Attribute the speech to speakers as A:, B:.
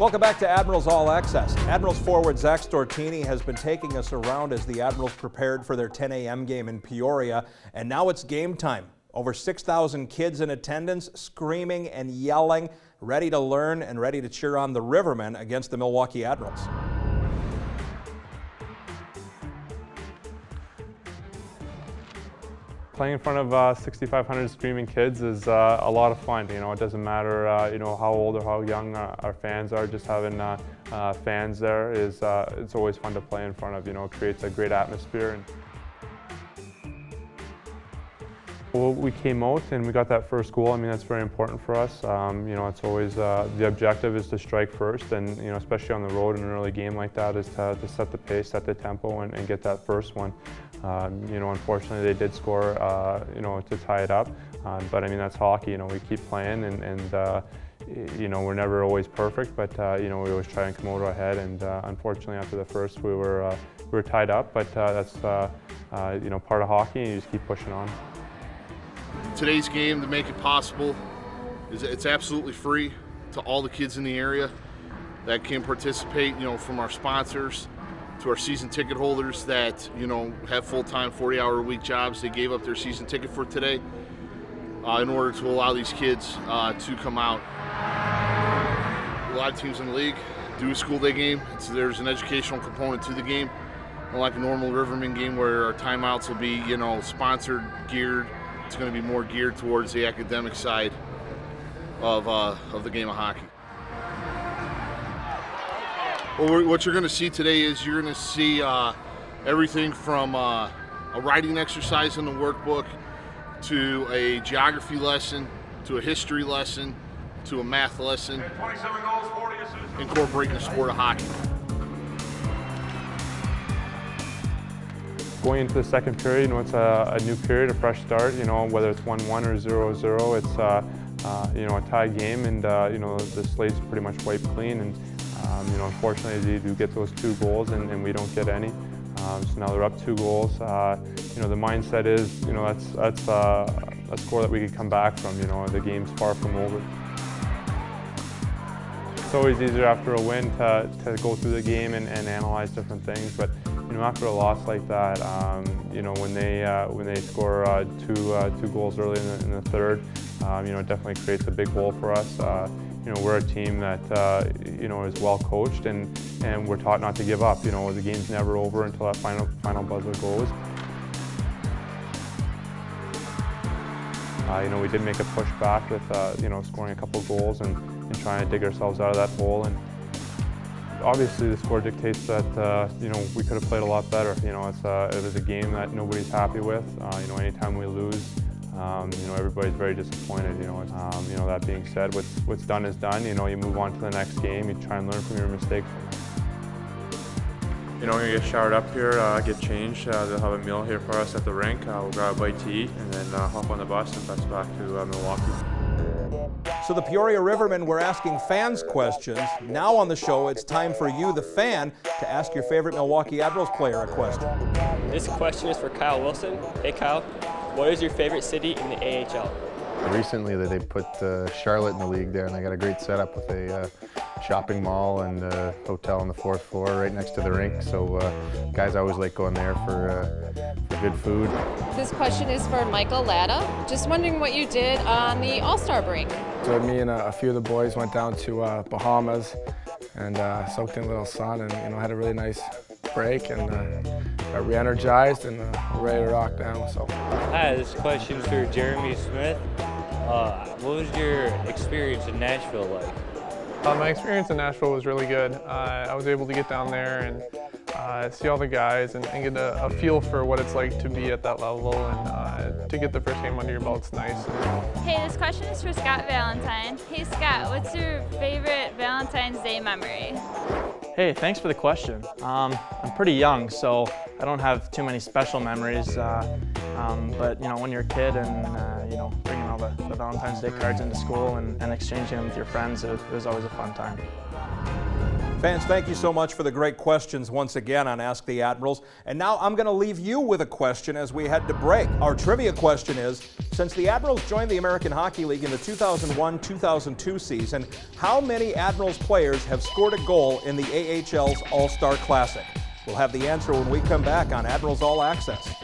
A: Welcome back to Admirals All Access. Admirals forward Zach Stortini has been taking us around as the Admirals prepared for their 10 a.m. game in Peoria, and now it's game time. Over 6,000 kids in attendance, screaming and yelling, ready to learn and ready to cheer on the Rivermen against the Milwaukee Admirals.
B: Playing in front of 6,500 screaming kids is a lot of fun. You know, it doesn't matter how old or how young our fans are. Just having fans there is it's always fun to play in front of. You know, it creates a great atmosphere. Well, we came out and we got that first goal. I mean, that's very important for us. You know, it's always the objective is to strike first, and you know, especially on the road in an early game like that, is to set the pace, set the tempo, and get that first one. You know, unfortunately, they did score, you know, to tie it up. But I mean, that's hockey. You know, we keep playing, and you know, we're never always perfect. But you know, we always try and come out ahead. And unfortunately, after the first, we were tied up. But that's you know, part of hockey, and you just keep pushing on.
C: Today's game, to make it possible, it's absolutely free to all the kids in the area that can participate. You know, from our sponsors to our season ticket holders that, you know, have full-time 40-hour-a-week jobs. They gave up their season ticket for today in order to allow these kids to come out. A lot of teams in the league do a school day game. There's an educational component to the game, unlike a normal Rivermen game where our timeouts will be, you know, sponsored, geared. It's going to be more geared towards the academic side of the game of hockey. Well, what you're going to see today is you're going to see everything from a writing exercise in the workbook to a geography lesson to a history lesson to a math lesson, incorporating the sport of hockey.
B: Going into the second period, you know, it's a new period, a fresh start. You know, whether it's 1-1 or 0-0, it's you know, a tie game, and you know, the slate's pretty much wiped clean. And you know, unfortunately, they do get those 2 goals, and we don't get any. So now they're up 2 goals. You know, the mindset is, you know, that's a score that we could come back from. You know, the game's far from over. It's always easier after a win to go through the game and analyze different things, but you know, after a loss like that, you know, when they score two goals early in the third, you know, it definitely creates a big hole for us. You know, we're a team that you know, is well coached, and we're taught not to give up. You know, the game's never over until that final buzzer goes. You know, we did make a push back with you know, scoring a couple of goals and trying to dig ourselves out of that hole. And obviously, the score dictates that you know, we could have played a lot better. You know, it was a game that nobody's happy with. You know, anytime we lose, you know, everybody's very disappointed. You know, that being said, what's done is done. You know, you move on to the next game. You try and learn from your mistakes. You know, we're gonna get showered up here, get changed. They'll have a meal here for us at the rink. We'll grab a bite to eat, and then hop on the bus and bus back to Milwaukee.
A: So the Peoria Rivermen were asking fans questions. Now on the show, it's time for you, the fan, to ask your favorite Milwaukee Admirals player a question.
D: This question is for Kyle Wilson. Hey Kyle, what is your favorite city in the AHL?
E: Recently they put Charlotte in the league there, and they got a great setup with a shopping mall and a hotel on the 4th floor right next to the rink. So guys always like going there for good food.
F: This question is for Michael Latta. Just wondering what you did on the All-Star break.
G: So me and a few of the boys went down to Bahamas and soaked in a little sun, and you know, had a really nice break, and got re-energized and ready to rock down. So.
H: Hi, this question is for Jeremy Smith. What was your experience in Nashville like?
I: My experience in Nashville was really good. I was able to get down there and see all the guys and get a feel for what it's like to be at that level, and to get the first game under your belt's nice.
J: Hey, this question is for Scott Valentine. Hey Scott, what's your favorite Valentine's Day memory?
K: Hey, thanks for the question. I'm pretty young, so I don't have too many special memories. But you know, when you're a kid and you know, bringing all the Valentine's Day cards into school and exchanging them with your friends, it was always a fun time.
A: Fans, thank you so much for the great questions once again on Ask the Admirals. And now I'm going to leave you with a question as we head to break. Our trivia question is, since the Admirals joined the American Hockey League in the 2001-2002 season, how many Admirals players have scored a goal in the AHL's All-Star Classic? We'll have the answer when we come back on Admirals All Access.